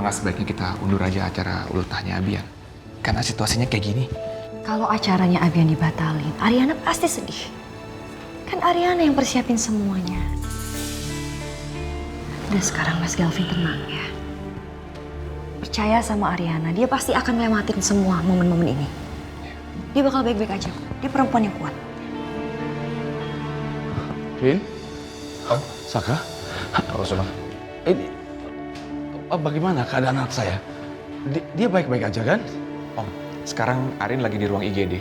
nggak sebaiknya kita undur aja acara ultahnya Abian? Karena situasinya kayak gini. Kalau acaranya Abian dibatalin, Ariana pasti sedih. Kan Ariana yang persiapin semuanya. Udah sekarang Mas Galvin tenang ya. Percaya sama Ariana, dia pasti akan ngelewatin semua momen-momen ini. Dia bakal baik-baik aja kok. Dia perempuan yang kuat. Vin? Saka? Oh, Suma. Ini bagaimana keadaan anak saya? Dia baik-baik aja kan? Om, sekarang Arin lagi di ruang IGD.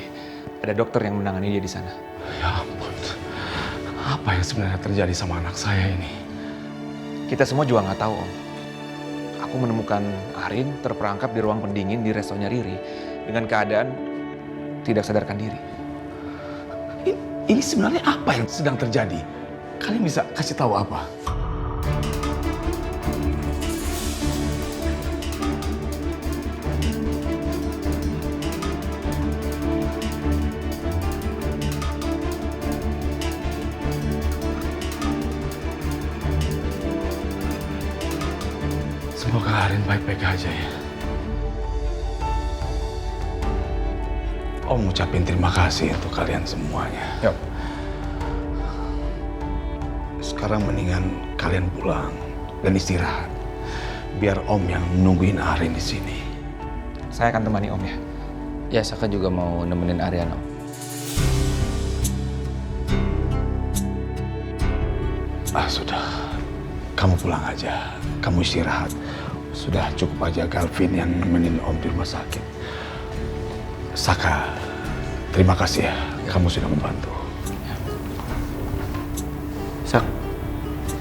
Ada dokter yang menangani dia di sana. Ya ampun. Apa yang sebenarnya terjadi sama anak saya ini? Kita semua juga nggak tahu, Om. Aku menemukan Arin terperangkap di ruang pendingin di restonya Riri dengan keadaan tidak sadarkan diri. Ini sebenarnya apa yang sedang terjadi? Kalian bisa kasih tahu apa? Semoga Arin baik-baik aja ya. Om ucapin terima kasih untuk kalian semuanya. Yuk. Sekarang mendingan kalian pulang dan istirahat. Biar Om yang nungguin Arin di sini. Saya akan temani Om ya. Ya, Saka juga mau nemenin Ariana. Sudah. Kamu pulang aja. Kamu istirahat. Sudah cukup aja Galvin yang nemenin Om di rumah sakit. Saka, terima kasih ya. Kamu sudah membantu. Sak,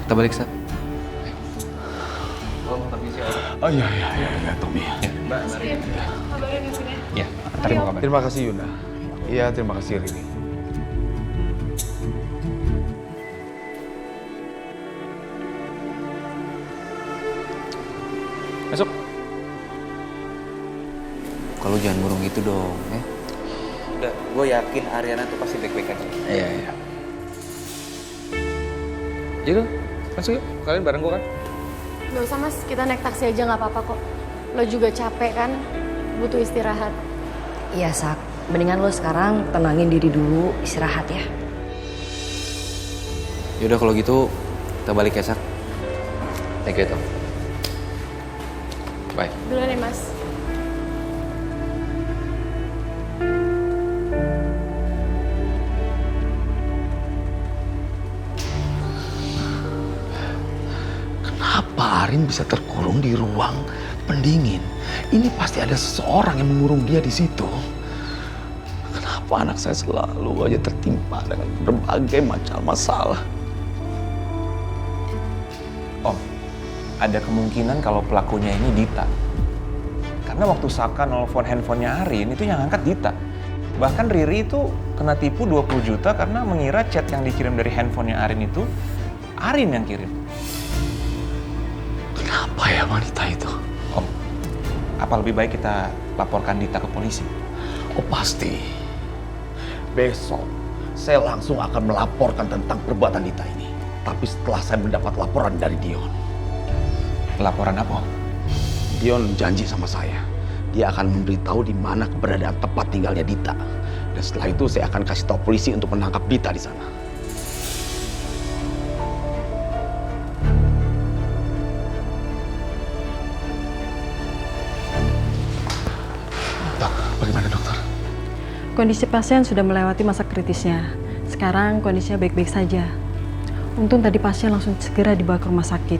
kita balik, Sak. Om, permisi, Om. Oh iya, Tommy. Mbak, ya, ntar mau kabar. Terima kasih Yuna. Iya, terima kasih Riri. Masuk. Kalau jangan murung gitu dong, ya. Udah, gue yakin Ariana tuh pasti baik-baik aja. Iya. Yaudah, masuk yuk. Kalian bareng gue kan? Gak usah mas, kita naik taksi aja gak apa-apa kok. Lo juga capek kan, butuh istirahat. Iya Sak, mendingan lo sekarang tenangin diri dulu, istirahat ya. Yaudah kalau gitu, kita balik ya, Sak. Thank you, Tom. Bye. Duluan ya mas. Kenapa Arin bisa terkurung di ruang pendingin? Ini pasti ada seseorang yang mengurung dia di situ. Kenapa anak saya selalu aja tertimpa dengan berbagai macam masalah? Om, ada kemungkinan kalau pelakunya ini Dita. Karena waktu Saka nelfon handphonenya Arin, itu yang angkat Dita. Bahkan Riri itu kena tipu 20 juta karena mengira chat yang dikirim dari handphonenya Arin itu Arin yang kirim. Kenapa ya wanita itu? Om, apa lebih baik kita laporkan Dita ke polisi? Oh pasti. Besok saya langsung akan melaporkan tentang perbuatan Dita ini. Tapi setelah saya mendapat laporan dari Dion. Laporan apa, Om? Dion janji sama saya. Dia akan memberitahu di mana keberadaan tempat tinggalnya Dita. Dan setelah itu saya akan kasih tahu polisi untuk menangkap Dita di sana. Dok, bagaimana dokter? Kondisi pasien sudah melewati masa kritisnya. Sekarang kondisinya baik-baik saja. Untung tadi pasien langsung segera dibawa ke rumah sakit.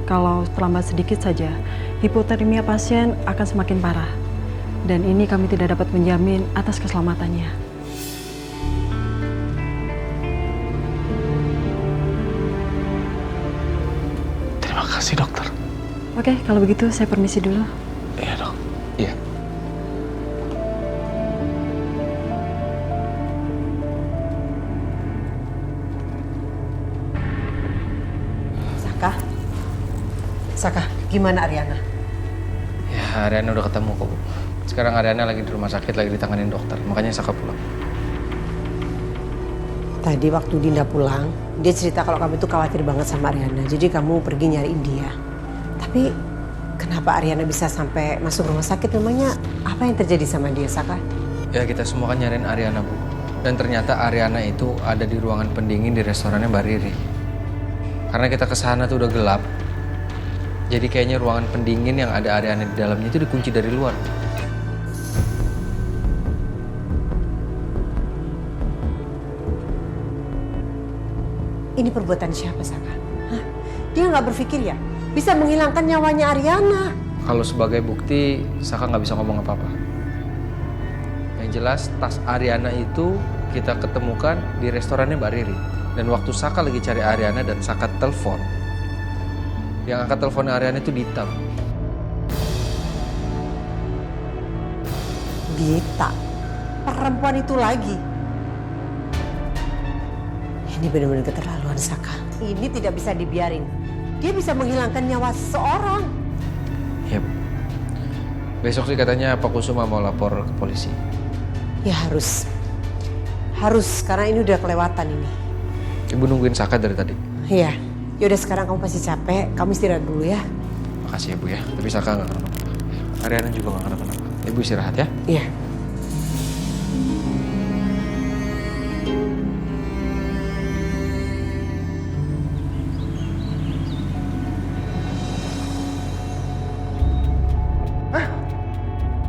Kalau terlambat sedikit saja, hipotermia pasien akan semakin parah. Dan ini kami tidak dapat menjamin atas keselamatannya. Terima kasih dokter. Oke, kalau begitu saya permisi dulu. Iya dok. Iya. Saka, gimana Ariana? Ya, Ariana udah ketemu kok, Bu. Sekarang Ariana lagi di rumah sakit, lagi ditanganin dokter. Makanya Saka pulang. Tadi waktu Dinda pulang, dia cerita kalau kamu itu khawatir banget sama Ariana. Jadi kamu pergi nyariin dia. Tapi Kenapa Ariana bisa sampai masuk rumah sakit? Memangnya apa yang terjadi sama dia, Saka? Ya kita semua kan nyariin Ariana, Bu. Dan ternyata Ariana itu ada di ruangan pendingin di restorannya Mbak Riri. Karena kita kesana tuh udah gelap. Jadi kayaknya ruangan pendingin yang ada Ariana di dalamnya itu dikunci dari luar. Ini perbuatan siapa, Saka? Hah? Dia nggak berpikir ya bisa menghilangkan nyawanya Ariana. Kalau sebagai bukti, Saka nggak bisa ngomong apa-apa. Yang jelas, tas Ariana itu kita ketemukan di restorannya Mbak Riri. Dan waktu Saka lagi cari Ariana dan Saka telepon, yang angkat teleponnya Ariana itu Dita. Dita, perempuan itu lagi. Ini benar-benar keterlaluan, Saka. Ini tidak bisa dibiarin. Dia bisa menghilangkan nyawa seseorang. Ya, Bu. Besok sih katanya Pak Kusuma mau lapor ke polisi. Ya harus. Harus, karena ini udah kelewatan ini. Ibu nungguin Saka dari tadi. Iya. Yaudah sekarang kamu pasti capek. Kamu istirahat dulu ya. Makasih ya, Bu ya. Tapi Saka nggak kenapa-napa. Ariana juga nggak kenapa-napa. Ibu istirahat ya. Iya.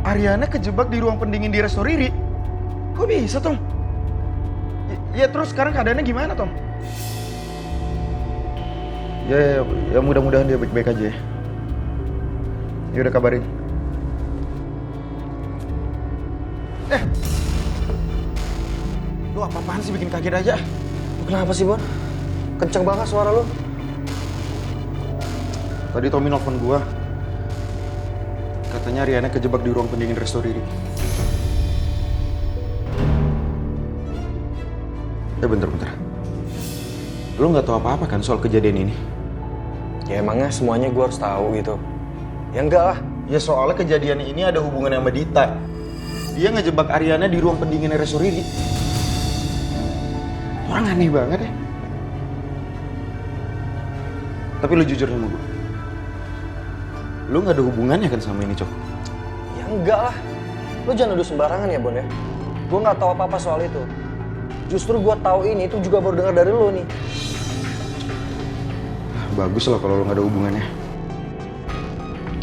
Ariana kejebak di ruang pendingin di resto Riri. Kok bisa, Tom? Ya terus sekarang keadaannya gimana, Tom? Ya mudah-mudahan dia baik-baik aja ya. Ya udah kabarin. Lu apa-apaan sih bikin kaget aja? Kenapa sih, Bon? Kenceng banget suara lu. Tadi Tommy nelfon gua. Katanya Riana kejebak di ruang pendingin resto Riri. Bentar. Lu nggak tahu apa-apa kan soal kejadian ini? Ya emangnya semuanya gue harus tahu gitu. Ya enggak lah. Ya soalnya kejadian ini ada hubungan sama Dita. Dia ngejebak Ariana di ruang pendingin resto Riri. Orang aneh banget ya. Tapi lu jujur sama gue. Lu gak ada hubungannya kan sama ini, Cok? Ya enggak lah. Lu jangan nuduh sembarangan ya, Bon ya. Gue gak tahu apa-apa soal itu. Justru gue tahu ini itu juga baru dengar dari lu nih. Bagus lah kalau lu gak ada hubungannya.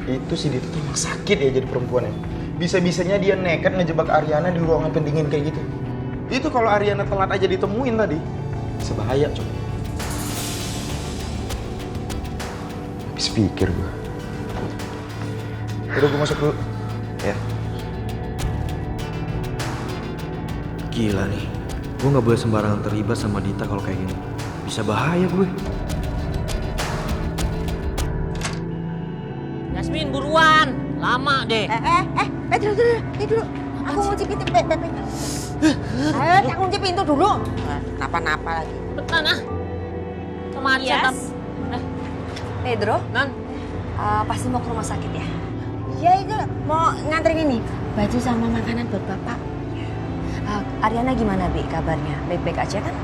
Itu si Dita tuh emang sakit ya jadi perempuan ya. Bisa-bisanya dia nekat ngejebak Ariana di ruangan pendingin kayak gitu. Itu kalau Ariana telat aja ditemuin tadi, bisa bahaya, Cok. Habis pikir gue. Udah gue masuk dulu. Ya. Gila nih. Gue gak boleh sembarangan terlibat sama Dita kalau kayak gini. Bisa bahaya gue. Yasmin buruan, lama deh. Dulu. Aku ngunci pintu, Ayo, aku ngunci pintu dulu. Kenapa-napa lagi. Cepetan ah. Macet. Yes. Pedro, Nan, pasti mau ke rumah sakit ya? Iya, itu mau nganterin ini baju sama makanan buat bapak. Ariana gimana, Bi, kabarnya? Baik-baik aja kan?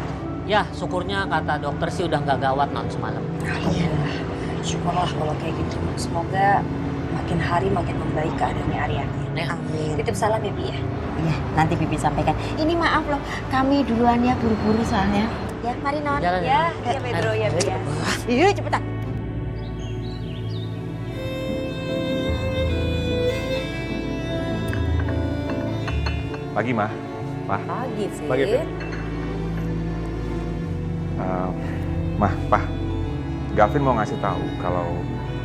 ya syukurnya kata dokter sih udah nggak gawat non semalam. Alhamdulillah. Syukurlah kalau kayak gitu. Semoga makin hari makin membaik keadaannya Ariana. Amin. Titip salam ya, Bi ya. Iya, nanti Bibi sampaikan. Ini maaf loh, kami duluan ya, buru-buru soalnya. Ya, mari non. Jalan, ya, iya Pedro ya, Bi ya. Iya, cepetan. Pagi, Ma. Pak. Pagi, Fit. Pagi, Fit. Mah, Pak. Gavin mau ngasih tahu kalau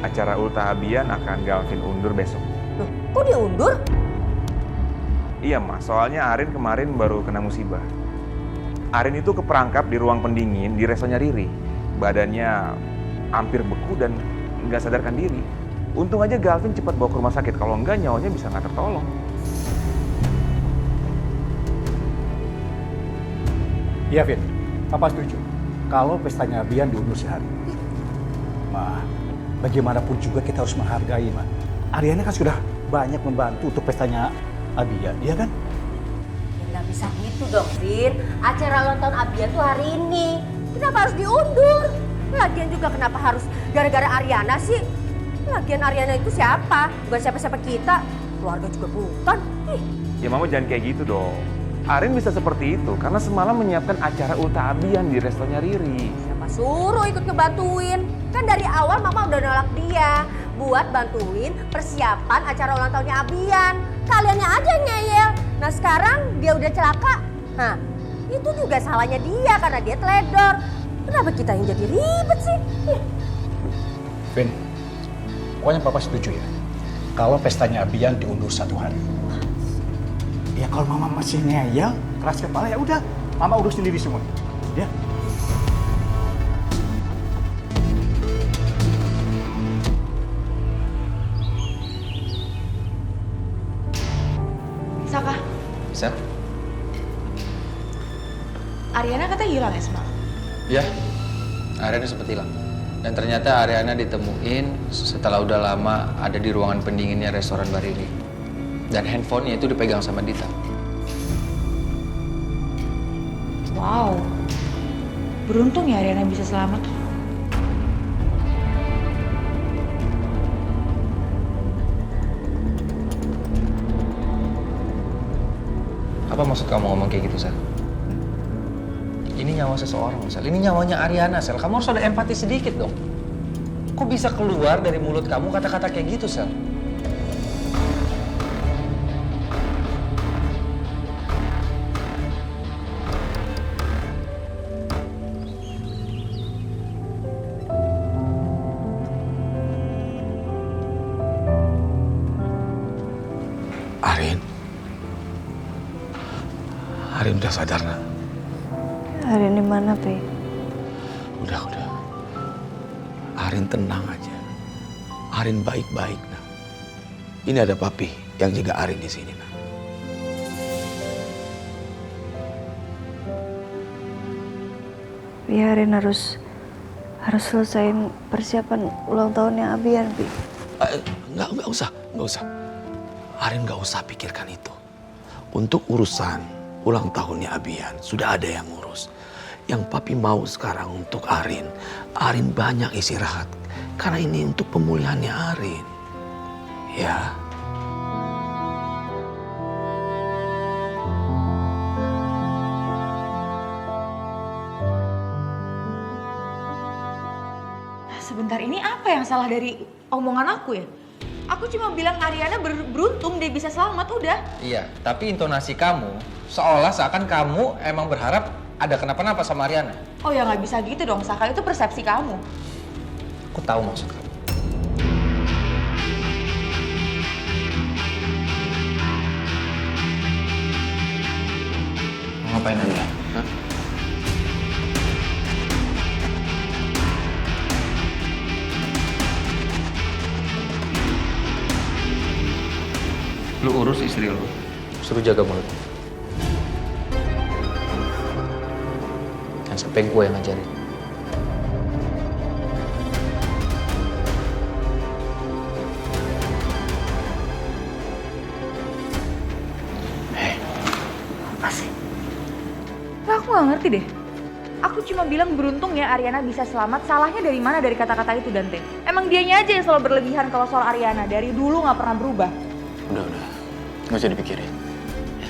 acara Ulta Abian akan Gavin undur besok. Loh, kok diundur? Iya, Mas. Soalnya Arin kemarin baru kena musibah. Arin itu keperangkap di ruang pendingin di restonya Riri. Badannya hampir beku dan nggak sadarkan diri. Untung aja Gavin cepat bawa ke rumah sakit. Kalau enggak, nyawanya bisa nggak tertolong. Iya, Fit. Papa setuju. Kalau pestanya Abian diundur sehari. Ma, bagaimanapun juga kita harus menghargai, Ma. Ariana kan sudah banyak membantu untuk pestanya Abian, iya kan? Ya nggak bisa gitu dong, Fit. Acara ulang tahun Abian tuh hari ini. Kenapa harus diundur? Lagian juga kenapa harus gara-gara Ariana sih? Lagian Ariana itu siapa? Bukan siapa-siapa kita. Keluarga juga bukan. Ya mama jangan kayak gitu dong. Arin bisa seperti itu karena semalam menyiapkan acara ulta abian di restonya Riri. Siapa suruh ikut ngebantuin? Kan dari awal mama udah nolak dia buat bantuin persiapan acara ulang tahunnya Abian. Kaliannya aja yang ngeyel. Nah sekarang dia udah celaka. Nah itu juga salahnya dia karena dia teledor. Kenapa kita yang jadi ribet sih? Vin, pokoknya papa setuju ya. Kalau pestanya Abian diundur 1 hari. Ya kalau mama masih ngeyel, keras kepala ya udah, mama urus sendiri semua. Ya. Saka, Bisa? Ariana katanya hilang ya semalam? Ya, Ariana sempat hilang. Dan ternyata Ariana ditemuin setelah udah lama ada di ruangan pendinginnya restoran Barili. Dan handphonenya itu dipegang sama Dita. Wow, beruntung ya Ariana bisa selamat. Apa maksud kamu ngomong kayak gitu, Sel? Ini nyawa seseorang, Sel. Ini nyawanya Ariana, Sel. Kamu harus ada empati sedikit dong. Kok bisa keluar dari mulut kamu kata-kata kayak gitu, Sel? Arin udah sadar, nak? Arin di mana, Pi? Udah. Arin tenang aja. Arin baik-baik, nak. Ini ada papi yang jaga Arin di sini, nak. Pi, Arin harus selesaiin persiapan ulang tahunnya Abian, Pi. Nggak usah. Arin nggak usah pikirkan itu. Untuk urusan ulang tahunnya Abian, sudah ada yang ngurus. Yang papi mau sekarang untuk Arin banyak istirahat. Karena ini untuk pemulihannya Arin. Ya. Sebentar, ini apa yang salah dari omongan aku ya? Aku cuma bilang Ariana beruntung dia bisa selamat, udah. Iya, tapi intonasi kamu seolah seakan kamu emang berharap ada kenapa-napa sama Ariana. Oh ya nggak bisa gitu dong, Saka. Itu persepsi kamu. Aku tahu maksud kamu. Mau ngapain Anda? Hah? Lu urus istri lu, suruh jaga mulut. Jangan sampai gue yang ngajarin. Apa sih? Nah, aku nggak ngerti deh. Aku cuma bilang beruntung ya Ariana bisa selamat. Salahnya dari mana dari kata-kata itu, Dante? Emang dianya aja yang selalu berlebihan kalau soal Ariana. Dari dulu nggak pernah berubah. Udah. Nggak usah dipikirin. Ya.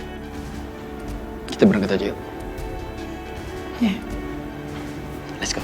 Kita berangkat aja yuk. Ya. Let's go.